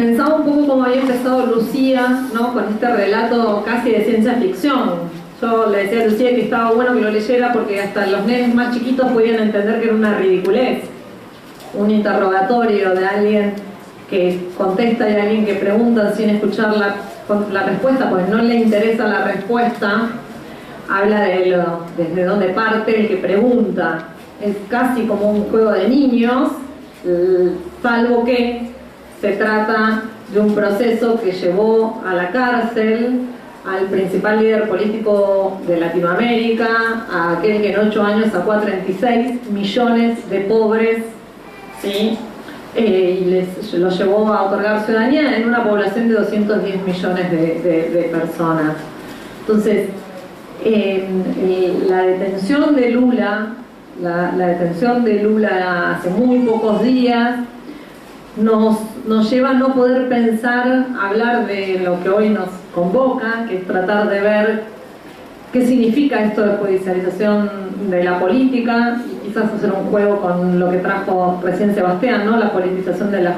Pensaba un poco como había empezado Lucía, ¿no? Con este relato casi de ciencia ficción. Yo le decía a Lucía que estaba bueno que lo leyera porque hasta los nenes más chiquitos podían entender que era una ridiculez. Un interrogatorio de alguien que contesta y alguien que pregunta sin escuchar la respuesta, pues no le interesa la respuesta, habla desde dónde parte el que pregunta. Es casi como un juego de niños, salvo que se trata de un proceso que llevó a la cárcel al principal líder político de Latinoamérica, a aquel que en 8 años sacó a 36 millones de pobres, ¿sí? Y lo llevó a otorgar ciudadanía en una población de 210 millones de personas. Entonces, la detención de Lula, la detención de Lula hace muy pocos días, nos lleva a no poder pensar, hablar de lo que hoy nos convoca, que es tratar de ver qué significa esto de judicialización de la política, y quizás hacer un juego con lo que trajo recién Sebastián, ¿no? La politización de la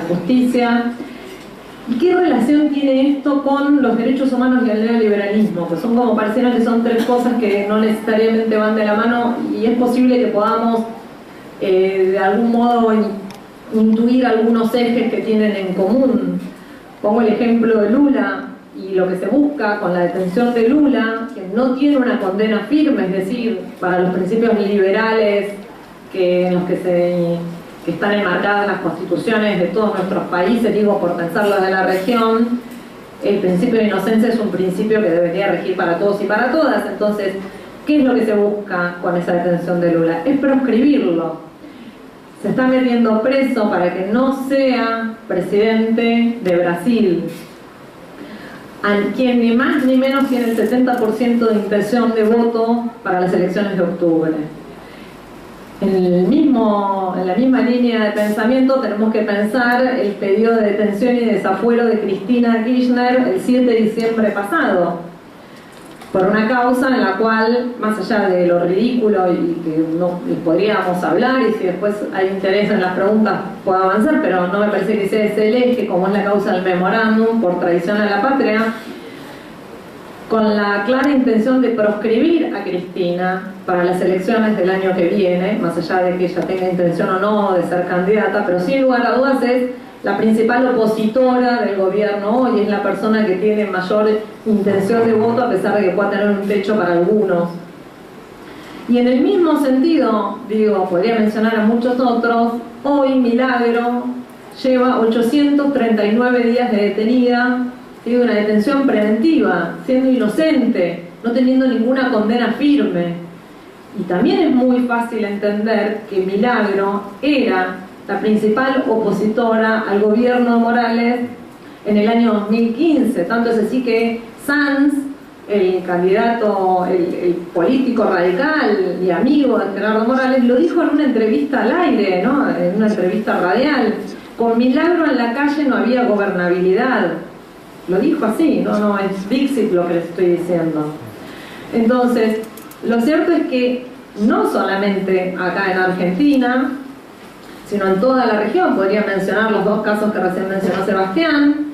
justicia. ¿Y qué relación tiene esto con los derechos humanos y el neoliberalismo? Que son como, parecieron que son tres cosas que no necesariamente van de la mano, y es posible que podamos de algún modo intuir algunos ejes que tienen en común. Pongo el ejemplo de Lula y lo que se busca con la detención de Lula, que no tiene una condena firme, es decir, para los principios liberales en los que están enmarcadas las constituciones de todos nuestros países, digo, por pensarlo de la región, el principio de inocencia es un principio que debería regir para todos y para todas. Entonces, ¿qué es lo que se busca con esa detención de Lula? Es proscribirlo. Se está metiendo preso para que no sea presidente de Brasil, a quien ni más ni menos tiene el 70% de intención de voto para las elecciones de octubre. En la misma línea de pensamiento tenemos que pensar el pedido de detención y desafuero de Cristina Kirchner el 7 de diciembre pasado, por una causa en la cual, más allá de lo ridículo y que no podríamos hablar, y si después hay interés en las preguntas puedo avanzar, pero no me parece que sea ese el eje, como es la causa del memorándum por traición a la patria, con la clara intención de proscribir a Cristina para las elecciones del año que viene, más allá de que ella tenga intención o no de ser candidata, pero sin lugar a dudas es la principal opositora del gobierno hoy, es la persona que tiene mayor intención de voto, a pesar de que pueda tener un techo para algunos. Y en el mismo sentido, digo, podría mencionar a muchos otros, hoy Milagro lleva 839 días de detenida, tiene una detención preventiva, siendo inocente, no teniendo ninguna condena firme. Y también es muy fácil entender que Milagro era la principal opositora al gobierno de Morales en el año 2015, tanto es así que Sanz, el candidato, el político radical y amigo de Gerardo Morales, lo dijo en una entrevista al aire, ¿no? En una entrevista radial: con Milagro en la calle no había gobernabilidad. Lo dijo así, no es Dixit lo que les estoy diciendo. Entonces, lo cierto es que no solamente acá en Argentina, sino en toda la región, podría mencionar los dos casos que recién mencionó Sebastián,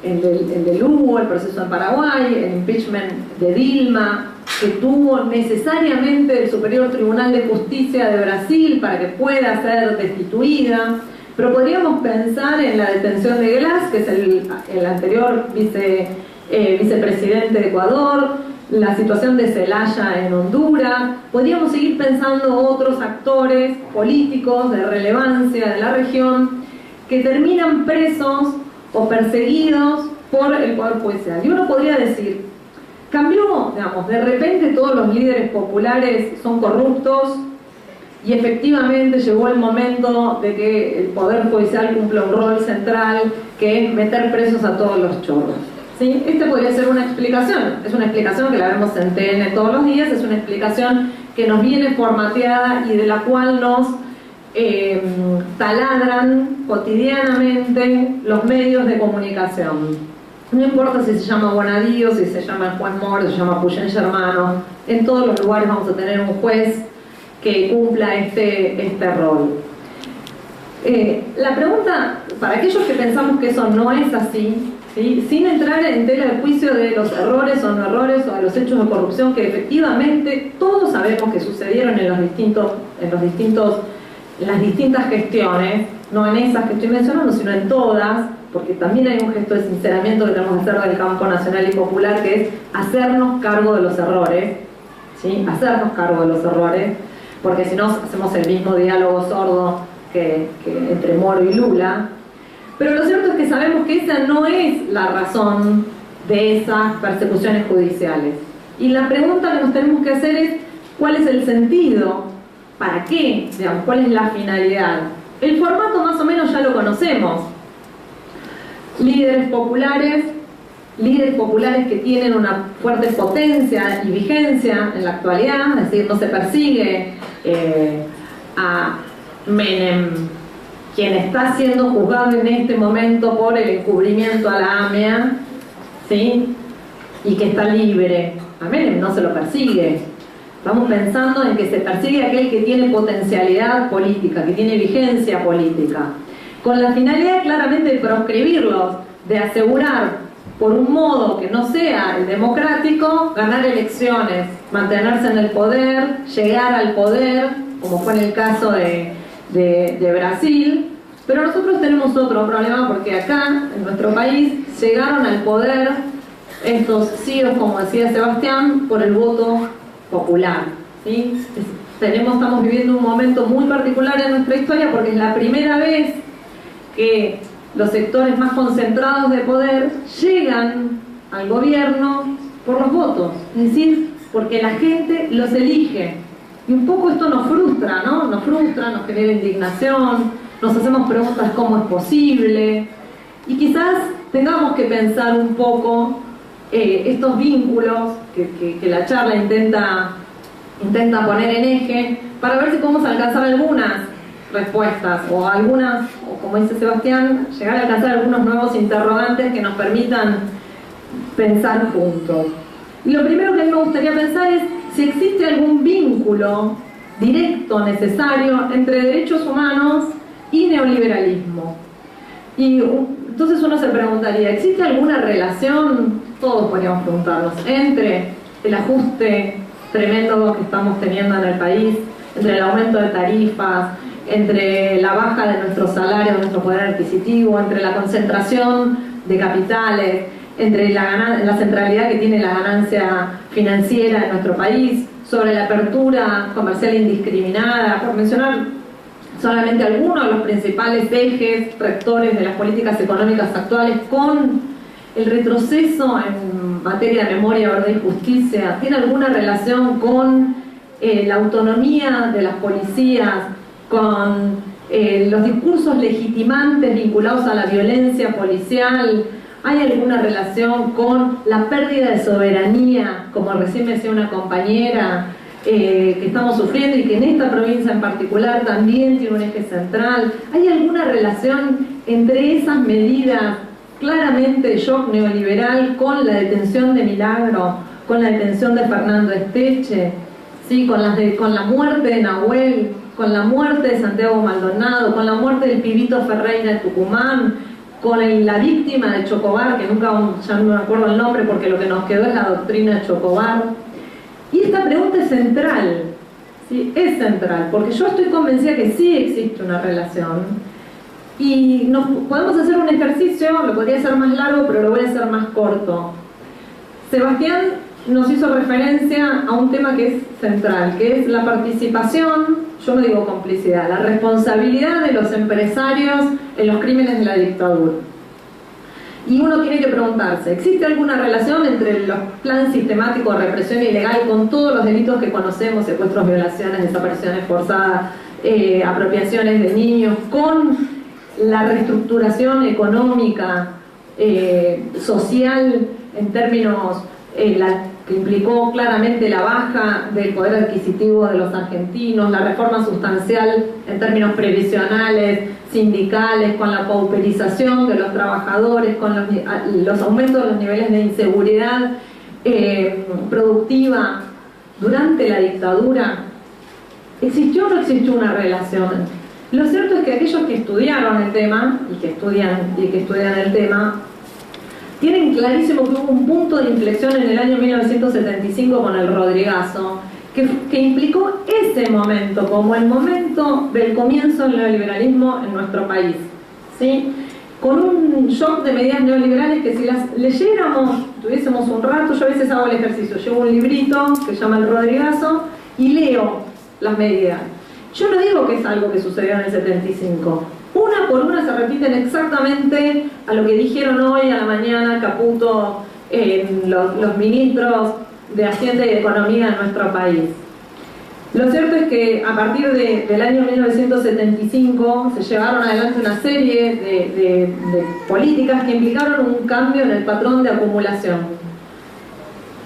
el de Lugo, el proceso en Paraguay, el impeachment de Dilma, que tuvo necesariamente el Superior Tribunal de Justicia de Brasil para que pueda ser destituida. Pero podríamos pensar en la detención de Glass, que es el anterior vicepresidente de Ecuador, la situación de Zelaya en Honduras. Podríamos seguir pensando otros actores políticos de relevancia de la región que terminan presos o perseguidos por el Poder Judicial. Y uno podría decir, cambió, digamos, de repente todos los líderes populares son corruptos, y efectivamente llegó el momento de que el Poder Judicial cumpla un rol central, que es meter presos a todos los chorros. ¿Sí? Esta podría ser una explicación. Es una explicación que la vemos en TN todos los días, es una explicación que nos viene formateada y de la cual nos taladran cotidianamente los medios de comunicación. No importa si se llama Bonadío, si se llama Juan Mor, si se llama Puyén Germano, en todos los lugares vamos a tener un juez que cumpla este rol. La pregunta, para aquellos que pensamos que eso no es así, ¿sí? Sin entrar en tela de juicio de los errores o no errores o de los hechos de corrupción que efectivamente todos sabemos que sucedieron en las distintas gestiones, no en esas que estoy mencionando, sino en todas, porque también hay un gesto de sinceramiento que tenemos que hacer del campo nacional y popular, que es hacernos cargo de los errores, ¿sí? Hacernos cargo de los errores, porque si no hacemos el mismo diálogo sordo que entre Moro y Lula. Pero lo cierto es que sabemos que esa no es la razón de esas persecuciones judiciales. Y la pregunta que nos tenemos que hacer es, ¿cuál es el sentido? ¿Para qué? Digamos, ¿cuál es la finalidad? El formato más o menos ya lo conocemos. Líderes populares que tienen una fuerte potencia y vigencia en la actualidad, es decir, no se persigue a Menem, quien está siendo juzgado en este momento por el encubrimiento a la AMIA, ¿sí? Y que está libre. A Menem no se lo persigue. Estamos pensando en que se persigue a aquel que tiene potencialidad política, que tiene vigencia política, con la finalidad claramente de proscribirlos, de asegurar, por un modo que no sea el democrático, ganar elecciones, mantenerse en el poder, llegar al poder, como fue en el caso de Brasil. Pero nosotros tenemos otro problema, porque acá, en nuestro país, llegaron al poder estos CEOs, como decía Sebastián, por el voto popular, ¿sí? Estamos viviendo un momento muy particular en nuestra historia, porque es la primera vez que los sectores más concentrados de poder llegan al gobierno por los votos, es decir, porque la gente los elige. Y un poco esto nos frustra, ¿no? Nos frustra, nos genera indignación, nos hacemos preguntas cómo es posible, y quizás tengamos que pensar un poco estos vínculos que la charla intenta poner en eje, para ver si podemos alcanzar algunas respuestas o algunas, o como dice Sebastián, llegar a alcanzar algunos nuevos interrogantes que nos permitan pensar juntos. Y lo primero que a mí me gustaría pensar es si existe algún vínculo directo, necesario, entre derechos humanos y neoliberalismo. Y entonces uno se preguntaría, ¿existe alguna relación, todos podríamos preguntarnos, entre el ajuste tremendo que estamos teniendo en el país, entre el aumento de tarifas, entre la baja de nuestros salarios, de nuestro poder adquisitivo, entre la concentración de capitales, entre la centralidad que tiene la ganancia financiera en nuestro país, sobre la apertura comercial indiscriminada, por mencionar solamente algunos de los principales ejes rectores de las políticas económicas actuales, con el retroceso en materia de memoria, verdad y justicia? ¿Tiene alguna relación con la autonomía de las policías, con los discursos legitimantes vinculados a la violencia policial? ¿Hay alguna relación con la pérdida de soberanía, como recién me decía una compañera, que estamos sufriendo y que en esta provincia en particular también tiene un eje central? ¿Hay alguna relación entre esas medidas claramente de shock neoliberal con la detención de Milagro, con la detención de Fernando Esteche, ¿sí? con la muerte de Nahuel, con la muerte de Santiago Maldonado, con la muerte del pibito Ferreira de Tucumán, con la víctima de Chocobar, que ya no me acuerdo el nombre porque lo que nos quedó es la doctrina de Chocobar? Y esta pregunta es central, ¿sí? Es central, porque yo estoy convencida que sí existe una relación. Y podemos hacer un ejercicio, lo podría hacer más largo, pero lo voy a hacer más corto. Sebastián nos hizo referencia a un tema que es central, que es la participación, yo no digo complicidad, la responsabilidad de los empresarios en los crímenes de la dictadura. Y uno tiene que preguntarse, ¿existe alguna relación entre el plan sistemático de represión ilegal con todos los delitos que conocemos, secuestros, violaciones, desapariciones forzadas, apropiaciones de niños, con la reestructuración económica, social, en términos que implicó claramente la baja del poder adquisitivo de los argentinos, la reforma sustancial en términos previsionales, sindicales, con la pauperización de los trabajadores, con los aumentos de los niveles de inseguridad productiva durante la dictadura? ¿Existió o no existió una relación Lo cierto es que aquellos que estudiaron el tema y que estudian el tema tienen clarísimo que hubo un punto de inflexión en el año 1975 con el Rodrigazo, que implicó ese momento como el momento del comienzo del neoliberalismo en nuestro país, ¿sí? Con un shock de medidas neoliberales que si las leyéramos, tuviésemos un rato, yo a veces hago el ejercicio, llevo un librito que se llama El Rodrigazo y leo las medidas. Yo no digo que es algo que sucedió en el 75. Una por una se repiten exactamente a lo que dijeron hoy a la mañana Caputo, los ministros de Hacienda y de Economía en nuestro país. Lo cierto es que a partir del año 1975 se llevaron adelante una serie de políticas que implicaron un cambio en el patrón de acumulación.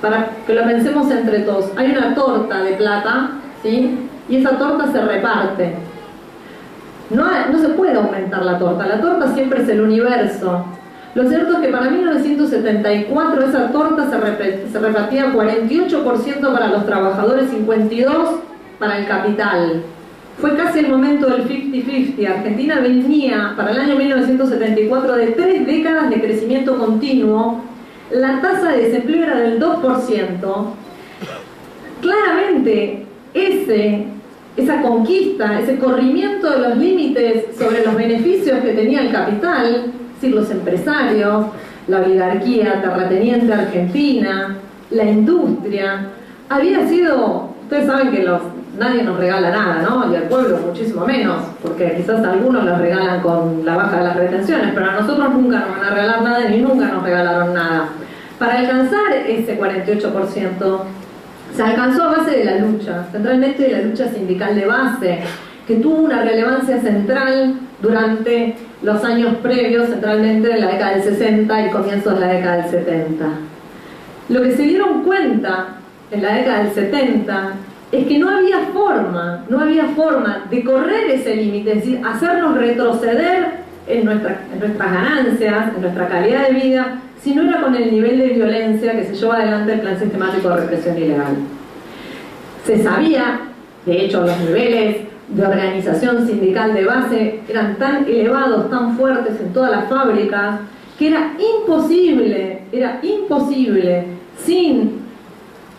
Para que lo pensemos entre todos, hay una torta de plata, ¿sí? Y esa torta se reparte. No se puede aumentar la torta siempre es el universo. Lo cierto es que para 1974 esa torta se repartía 48% para los trabajadores, 52% para el capital. Fue casi el momento del 50-50. Argentina venía para el año 1974 de 3 décadas de crecimiento continuo. La tasa de desempleo era del 2%. Claramente esa conquista, ese corrimiento de los límites sobre los beneficios que tenía el capital, es decir, los empresarios, la oligarquía terrateniente argentina, la industria, había sido, ustedes saben que nadie nos regala nada, ¿no? Y al pueblo muchísimo menos, porque quizás algunos los regalan con la baja de las retenciones, pero a nosotros nunca nos van a regalar nada ni nunca nos regalaron nada. Para alcanzar ese 48%, se alcanzó a base de la lucha, centralmente de la lucha sindical de base, que tuvo una relevancia central durante los años previos, centralmente en la década del 60 y comienzos de la década del 70. Lo que se dieron cuenta en la década del 70 es que no había forma de correr ese límite, es decir, hacernos retroceder en nuestras ganancias, en nuestra calidad de vida, si no era con el nivel de violencia que se llevó adelante el plan sistemático de represión ilegal. Se sabía, de hecho, los niveles de organización sindical de base eran tan elevados, tan fuertes en todas las fábricas, que era imposible, sin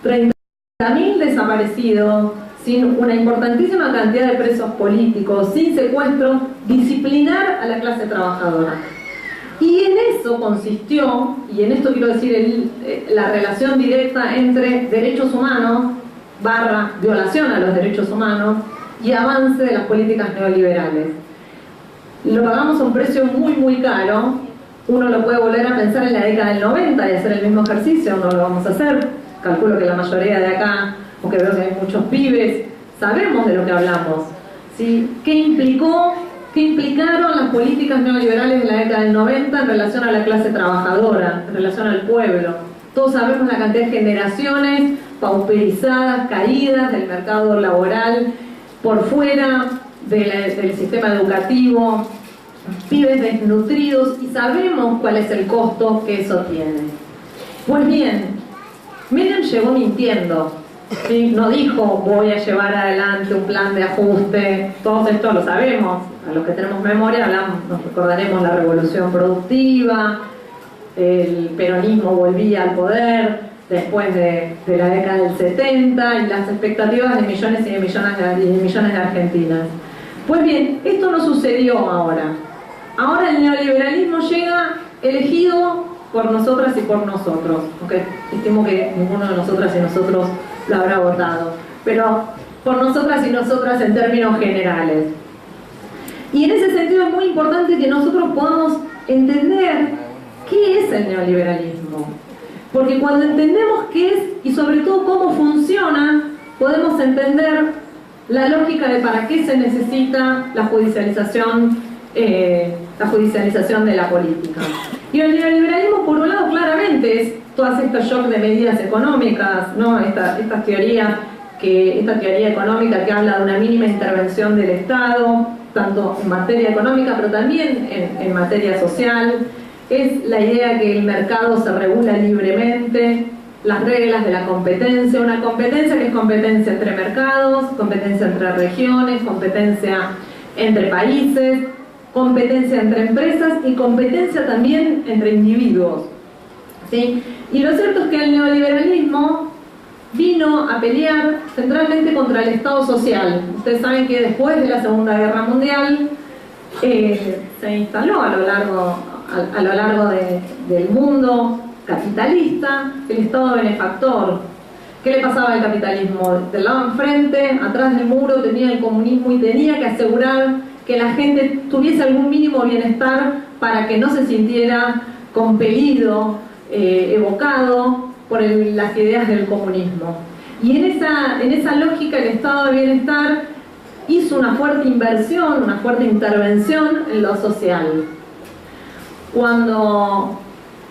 30.000 desaparecidos, sin una importantísima cantidad de presos políticos, sin secuestros, disciplinar a la clase trabajadora. Y en eso consistió, y en esto quiero decir la relación directa entre derechos humanos / violación a los derechos humanos y avance de las políticas neoliberales. Lo pagamos a un precio muy muy caro. Uno lo puede volver a pensar en la década del 90 y hacer el mismo ejercicio, no lo vamos a hacer. Calculo que la mayoría de acá, porque veo que hay muchos pibes, sabemos de lo que hablamos, ¿sí? ¿Qué implicaron las políticas neoliberales de la década del 90 en relación a la clase trabajadora, en relación al pueblo? Todos sabemos la cantidad de generaciones pauperizadas, caídas del mercado laboral, por fuera del sistema educativo, pibes desnutridos, y sabemos cuál es el costo que eso tiene. Pues bien, Menem llegó mintiendo, ¿sí? No dijo voy a llevar adelante un plan de ajuste, todo esto lo sabemos, a los que tenemos memoria nos recordaremos la revolución productiva, el peronismo volvía al poder después de la década del 70 y las expectativas de millones y de millones de argentinas. Pues bien, esto no sucedió ahora. Ahora el neoliberalismo llega elegido por nosotras y por nosotros, aunque estimo que ninguno de nosotras y nosotros lo habrá votado, pero por nosotras y nosotras en términos generales. Y en ese sentido es muy importante que nosotros podamos entender qué es el neoliberalismo, porque cuando entendemos qué es y sobre todo cómo funciona, podemos entender la lógica de para qué se necesita la judicialización de la política. Y el neoliberalismo, por un lado, claramente es todas estas shocks de medidas económicas, ¿no? Esta teoría económica que habla de una mínima intervención del Estado, tanto en materia económica, pero también en materia social. Es la idea que el mercado se regula libremente, las reglas de la competencia, una competencia que es competencia entre mercados, competencia entre regiones, competencia entre países, competencia entre empresas y competencia también entre individuos, ¿sí? Y lo cierto es que el neoliberalismo vino a pelear centralmente contra el Estado social. Ustedes saben que después de la Segunda Guerra Mundial se instaló a lo largo del mundo capitalista el Estado benefactor. ¿Qué le pasaba al capitalismo? Del lado enfrente, atrás del muro, tenía el comunismo y tenía que asegurar que la gente tuviese algún mínimo bienestar para que no se sintiera compelido, evocado por las ideas del comunismo. Y en esa lógica el Estado de Bienestar hizo una fuerte inversión, una fuerte intervención en lo social. Cuando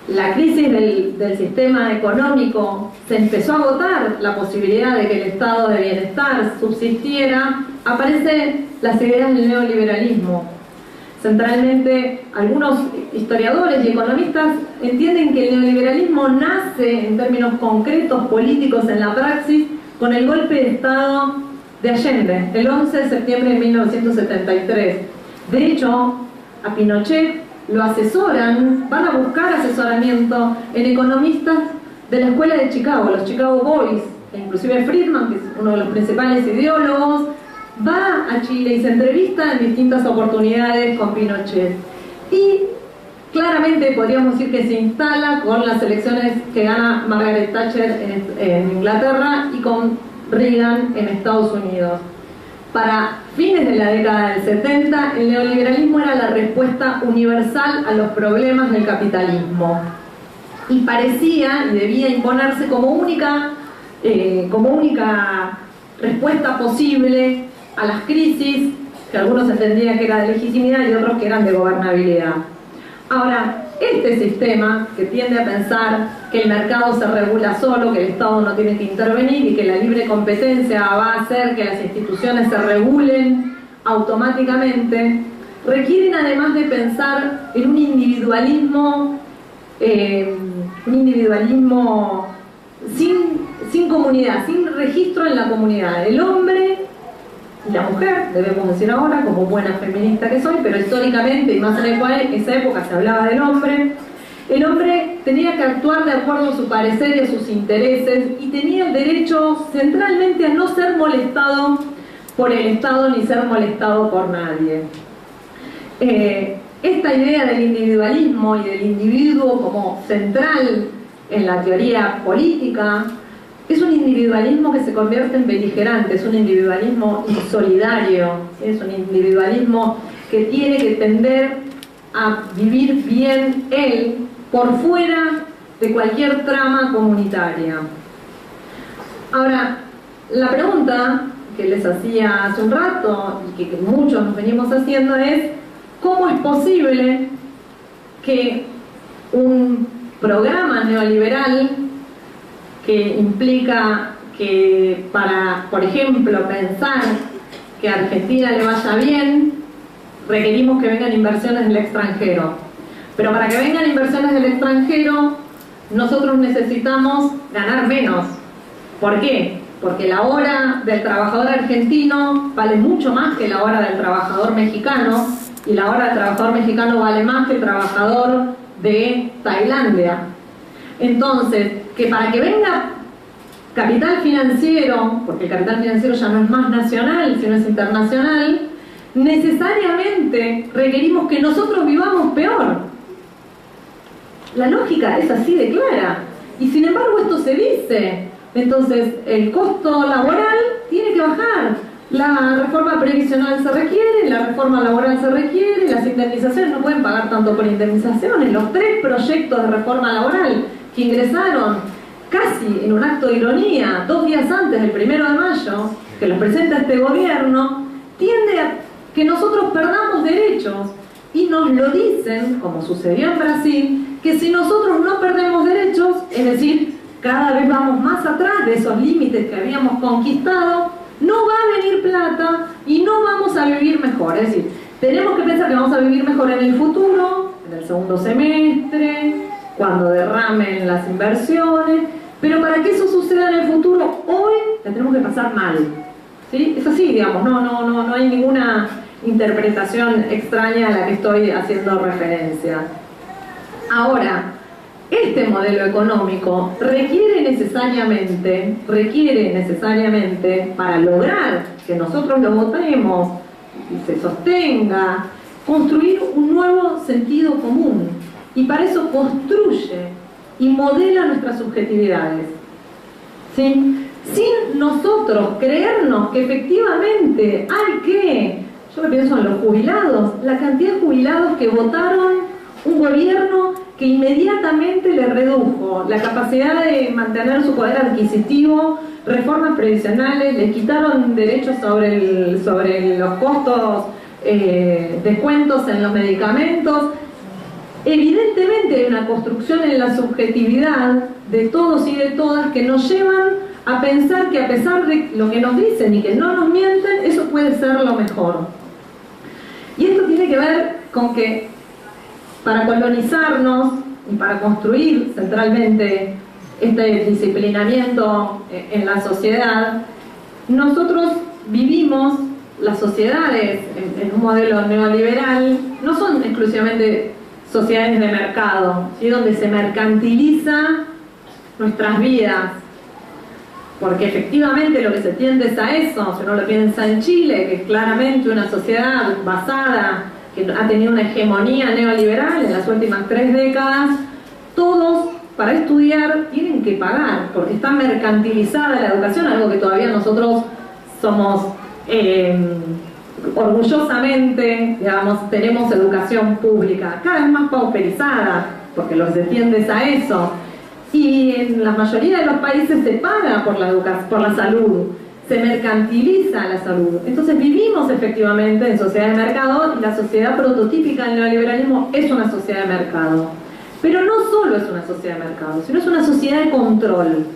la crisis del sistema económico se empezó a agotar la posibilidad de que el estado de bienestar subsistiera, aparecen las ideas del neoliberalismo. Centralmente, algunos historiadores y economistas entienden que el neoliberalismo nace en términos concretos, políticos, en la praxis, con el golpe de Estado de Allende, el 11 de septiembre de 1973. De hecho, a Pinochet lo asesoran, van a buscar asesoramiento en economistas de la escuela de Chicago, los Chicago Boys, e inclusive Friedman, que es uno de los principales ideólogos, va a Chile y se entrevista en distintas oportunidades con Pinochet. Y claramente podríamos decir que se instala con las elecciones que gana Margaret Thatcher en Inglaterra y con Reagan en Estados Unidos. Para fines de la década del 70, el neoliberalismo era la respuesta universal a los problemas del capitalismo. Y parecía y debía imponerse como única respuesta posible a las crisis, que algunos entendían que era de legitimidad y otros que eran de gobernabilidad. Ahora, este sistema que tiende a pensar que el mercado se regula solo, que el Estado no tiene que intervenir y que la libre competencia va a hacer que las instituciones se regulen automáticamente, requieren además de pensar en un individualismo sin comunidad, sin registro en la comunidad. El hombre y la mujer, debemos decir ahora, como buena feminista que soy, pero históricamente, y más en esa época se hablaba del hombre, el hombre tenía que actuar de acuerdo a su parecer y a sus intereses, y tenía el derecho centralmente a no ser molestado por el Estado ni ser molestado por nadie. Esta idea del individualismo y del individuo como central en la teoría política es un individualismo que se convierte en beligerante, es un individualismo insolidario, es un individualismo que tiene que tender a vivir bien él por fuera de cualquier trama comunitaria. Ahora, la pregunta que les hacía hace un rato y que muchos nos venimos haciendo es: ¿cómo es posible que un programa neoliberal que implica que para, por ejemplo, pensar que a Argentina le vaya bien, requerimos que vengan inversiones del extranjero? Pero para que vengan inversiones del extranjero, nosotros necesitamos ganar menos. ¿Por qué? Porque la hora del trabajador argentino vale mucho más que la hora del trabajador mexicano, y la hora del trabajador mexicano vale más que el trabajador de Tailandia. Entonces, que para que venga capital financiero, porque el capital financiero ya no es más nacional, sino es internacional, necesariamente requerimos que nosotros vivamos peor. La lógica es así de clara, y sin embargo esto se dice. Entonces, el costo laboral tiene que bajar. La reforma previsional se requiere, la reforma laboral se requiere, las indemnizaciones no pueden pagar tanto por indemnizaciones. Los 3 proyectos de reforma laboral que ingresaron casi en un acto de ironía 2 días antes del 1 de mayo, que los presenta este gobierno, tiende a que nosotros perdamos derechos, y nos lo dicen, como sucedió en Brasil, que si nosotros no perdemos derechos, es decir, cada vez vamos más atrás de esos límites que habíamos conquistado, no va a venir plata y no vamos a vivir mejor. Es decir, tenemos que pensar que vamos a vivir mejor en el futuro, en el segundo semestre, cuando derramen las inversiones, pero para que eso suceda en el futuro, hoy la tenemos que pasar mal. ¿Sí? Es así, digamos, no hay ninguna interpretación extraña a la que estoy haciendo referencia. Ahora, este modelo económico requiere necesariamente, para lograr que nosotros lo votemos y se sostenga, construir un nuevo sentido común. Y para eso construye y modela nuestras subjetividades. ¿Sí? Sin nosotros creernos que efectivamente hay que, yo pienso en los jubilados, la cantidad de jubilados que votaron un gobierno que inmediatamente le redujo la capacidad de mantener su poder adquisitivo, reformas previsionales, le quitaron derechos sobre los costos, descuentos en los medicamentos. Evidentemente hay una construcción en la subjetividad de todos y de todas que nos llevan a pensar que a pesar de lo que nos dicen y que no nos mienten, eso puede ser lo mejor. Y esto tiene que ver con que para colonizarnos y para construir centralmente este disciplinamiento en la sociedad, nosotros vivimos, las sociedades en un modelo neoliberal no son exclusivamente sociedades de mercado, ¿sí? Donde se mercantiliza nuestras vidas, porque efectivamente lo que se tiende es a eso. Si uno lo piensa en Chile, que es claramente una sociedad basada, que ha tenido una hegemonía neoliberal en las últimas 3 décadas, todos para estudiar tienen que pagar, porque está mercantilizada la educación, algo que todavía nosotros somos orgullosamente, digamos, tenemos educación pública, cada vez más pauperizada, porque lo que se tiende es a eso. Y en la mayoría de los países se paga por la educación, por la salud, se mercantiliza la salud. Entonces vivimos efectivamente en sociedad de mercado, y la sociedad prototípica del neoliberalismo es una sociedad de mercado. Pero no solo es una sociedad de mercado, sino es una sociedad de control.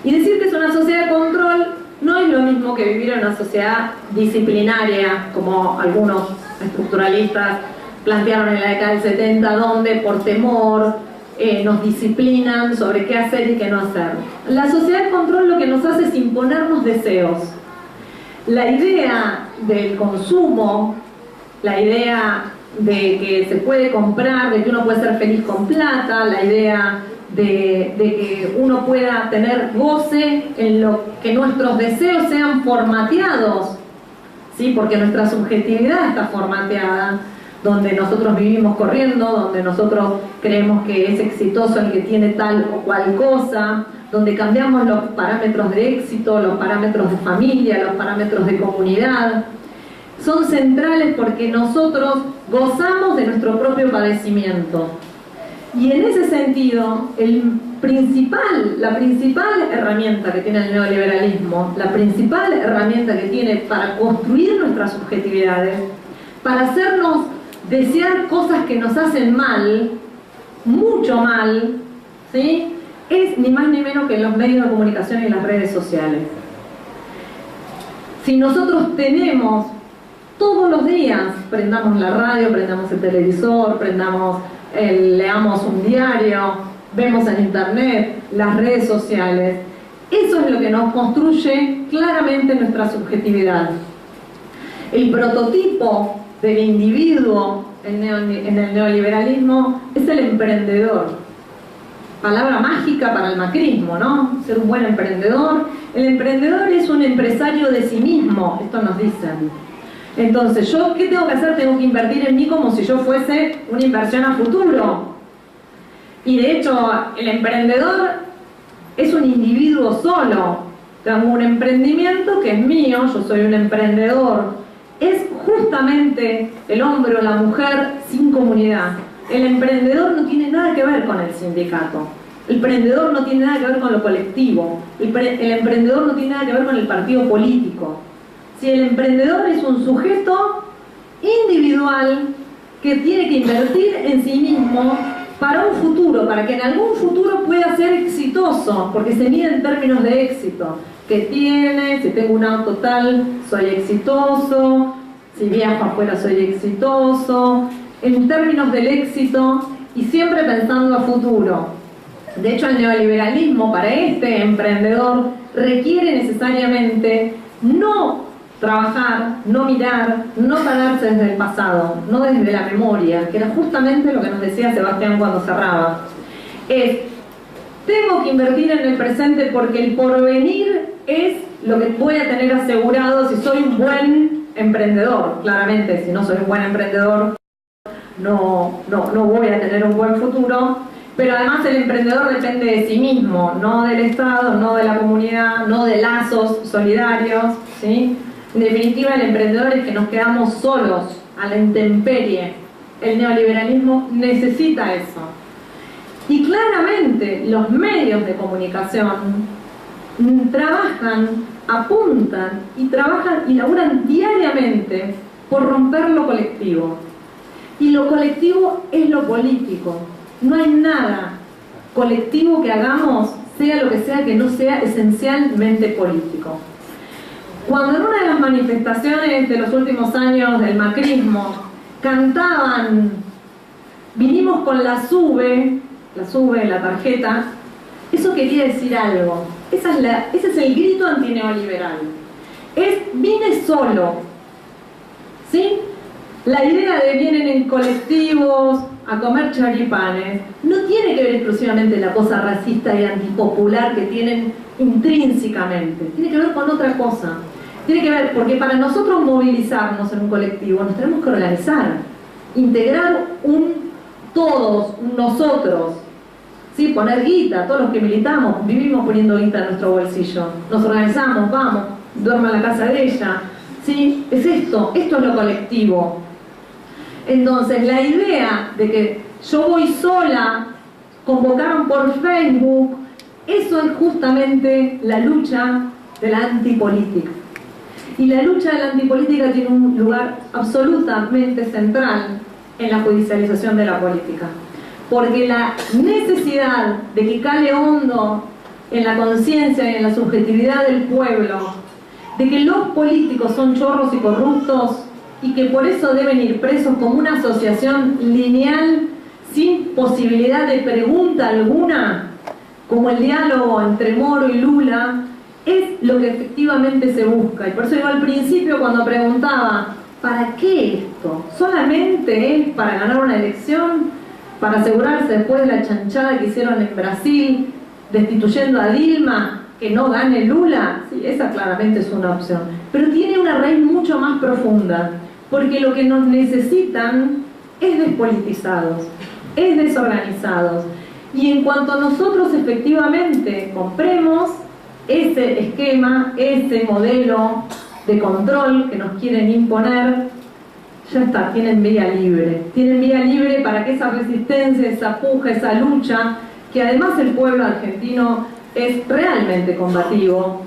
Y decir que es una sociedad de control no es lo mismo que vivir en una sociedad disciplinaria, como algunos estructuralistas plantearon en la década del 70, donde por temor nos disciplinan sobre qué hacer y qué no hacer. La sociedad de control lo que nos hace es imponernos deseos. La idea del consumo, la idea de que se puede comprar, de que uno puede ser feliz con plata, la idea de que uno pueda tener goce en lo que nuestros deseos sean formateados, ¿sí? Porque nuestra subjetividad está formateada, donde nosotros vivimos corriendo, donde nosotros creemos que es exitoso el que tiene tal o cual cosa, donde cambiamos los parámetros de éxito, los parámetros de familia, los parámetros de comunidad. Son centrales porque nosotros gozamos de nuestro propio padecimiento. Y en ese sentido, la principal herramienta que tiene el neoliberalismo, la principal herramienta que tiene para construir nuestras subjetividades, para hacernos desear cosas que nos hacen mal, mucho mal, ¿sí? Es ni más ni menos que los medios de comunicación y las redes sociales. Si nosotros tenemos todos los días, prendamos la radio, prendamos el televisor, leamos un diario, vemos en internet, las redes sociales, eso es lo que nos construye claramente nuestra subjetividad. El prototipo del individuo en el neoliberalismo es el emprendedor. Palabra mágica para el macrismo, ¿no? Ser un buen emprendedor. El emprendedor es un empresario de sí mismo, esto nos dicen. Entonces, ¿yo qué tengo que hacer? Tengo que invertir en mí como si yo fuese una inversión a futuro. Y de hecho, el emprendedor es un individuo solo. Tengo un emprendimiento que es mío, yo soy un emprendedor. Es justamente el hombre o la mujer sin comunidad. El emprendedor no tiene nada que ver con el sindicato. El emprendedor no tiene nada que ver con lo colectivo. El emprendedor no tiene nada que ver con el partido político. Si el emprendedor es un sujeto individual que tiene que invertir en sí mismo para un futuro, para que en algún futuro pueda ser exitoso, porque se mide en términos de éxito. ¿Qué tiene? Si tengo un auto tal, soy exitoso. Si viajo afuera, soy exitoso. En términos del éxito y siempre pensando a futuro. De hecho, el neoliberalismo para este emprendedor requiere necesariamente no trabajar, no mirar, no pararse desde el pasado, no desde la memoria, que era justamente lo que nos decía Sebastián cuando cerraba. Tengo que invertir en el presente porque el porvenir es lo que voy a tener asegurado si soy un buen emprendedor. Claramente, si no soy un buen emprendedor, no voy a tener un buen futuro. Pero además el emprendedor depende de sí mismo, no del Estado, no de la comunidad, no de lazos solidarios, ¿sí? En definitiva, el emprendedor es que nos quedamos solos, a la intemperie. El neoliberalismo necesita eso. Y claramente los medios de comunicación trabajan, apuntan y trabajan y laburan diariamente por romper lo colectivo. Y lo colectivo es lo político. No hay nada colectivo que hagamos, sea lo que sea, que no sea esencialmente político. Cuando en una de las manifestaciones de los últimos años del macrismo cantaban "vinimos con la SUBE", la tarjeta, eso quería decir algo. Ese es el grito antineoliberal. Vine solo, ¿sí? La idea de vienen en colectivos a comer choripanes no tiene que ver exclusivamente la cosa racista y antipopular que tienen intrínsecamente. Tiene que ver con otra cosa. Tiene que ver, porque para nosotros movilizarnos en un colectivo nos tenemos que organizar, integrar todos, nosotros, ¿sí? Poner guita, todos los que militamos, vivimos poniendo guita en nuestro bolsillo, nos organizamos, vamos, duermo en la casa de ella, ¿sí? Es esto es lo colectivo. Entonces la idea de que yo voy sola, convocaron por Facebook, eso es justamente la lucha de la antipolítica. Y la lucha de la antipolítica tiene un lugar absolutamente central en la judicialización de la política. Porque la necesidad de que cale hondo en la conciencia y en la subjetividad del pueblo, de que los políticos son chorros y corruptos y que por eso deben ir presos como una asociación lineal sin posibilidad de pregunta alguna, como el diálogo entre Moro y Lula, es lo que efectivamente se busca. Y por eso yo al principio cuando preguntaba, ¿para qué esto? ¿Solamente es para ganar una elección? ¿Para asegurarse después de la chanchada que hicieron en Brasil, destituyendo a Dilma, que no gane Lula? Sí, esa claramente es una opción. Pero tiene una raíz mucho más profunda, porque lo que nos necesitan es despolitizados, es desorganizados. Y en cuanto nosotros efectivamente compremos ese esquema, ese modelo de control que nos quieren imponer, ya está, tienen vía libre. Tienen vía libre para que esa resistencia, esa puja, esa lucha, que además el pueblo argentino es realmente combativo,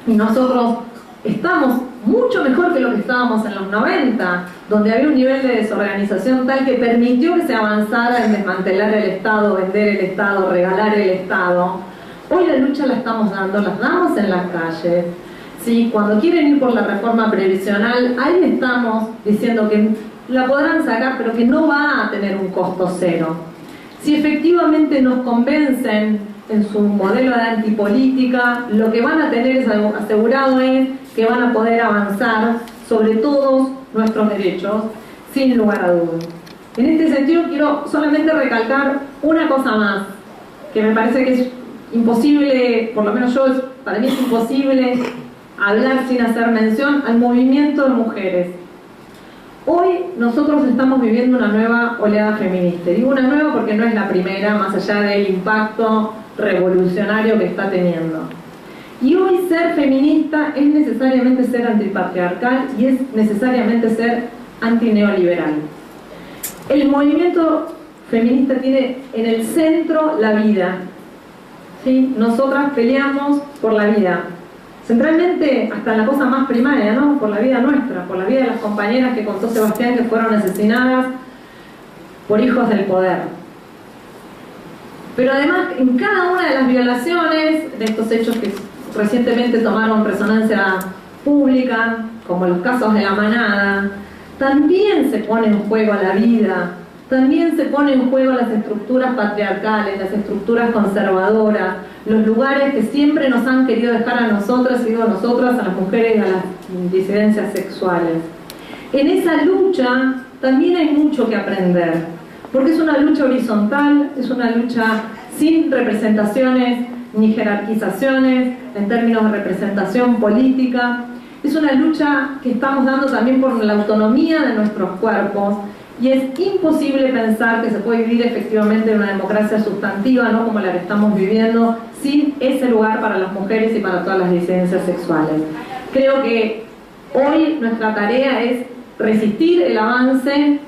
y nosotros estamos mucho mejor que lo que estábamos en los 90, donde había un nivel de desorganización tal que permitió que se avanzara en desmantelar el Estado, vender el Estado, regalar el Estado. Hoy la lucha la estamos dando, las damos en las calles. ¿Sí? Cuando quieren ir por la reforma previsional, ahí estamos diciendo que la podrán sacar, pero que no va a tener un costo cero. Si efectivamente nos convencen en su modelo de antipolítica, lo que van a tener asegurado es que van a poder avanzar sobre todos nuestros derechos, sin lugar a dudas. En este sentido quiero solamente recalcar una cosa más, que me parece que es imposible, por lo menos para mí es imposible hablar sin hacer mención al movimiento de mujeres. Hoy nosotros estamos viviendo una nueva oleada feminista. Digo una nueva porque no es la primera, más allá del impacto revolucionario que está teniendo. Y hoy ser feminista es necesariamente ser antipatriarcal y es necesariamente ser antineoliberal. El movimiento feminista tiene en el centro la vida. ¿Sí? Nosotras peleamos por la vida. Centralmente hasta la cosa más primaria, ¿no? Por la vida nuestra, por la vida de las compañeras que contó Sebastián que fueron asesinadas por hijos del poder. Pero además en cada una de las violaciones, de estos hechos que recientemente tomaron resonancia pública, como los casos de la manada, también se pone en juego la vida, también se pone en juego las estructuras patriarcales, las estructuras conservadoras, los lugares que siempre nos han querido dejar a nosotras, digo nosotras, a las mujeres disidencias sexuales. En esa lucha también hay mucho que aprender, porque es una lucha horizontal, es una lucha sin representaciones ni jerarquizaciones en términos de representación política. Es una lucha que estamos dando también por la autonomía de nuestros cuerpos, y es imposible pensar que se puede vivir efectivamente en una democracia sustantiva, no como la que estamos viviendo, sin ese lugar para las mujeres y para todas las disidencias sexuales. Creo que hoy nuestra tarea es resistir el avance,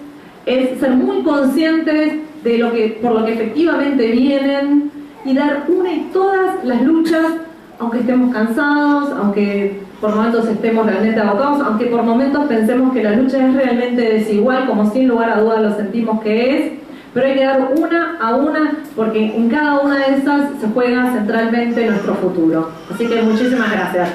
es ser muy conscientes de por lo que efectivamente vienen, y dar una y todas las luchas, aunque estemos cansados, aunque por momentos estemos realmente agotados, aunque por momentos pensemos que la lucha es realmente desigual, como sin lugar a dudas lo sentimos que es, pero hay que dar una a una, porque en cada una de esas se juega centralmente nuestro futuro. Así que muchísimas gracias.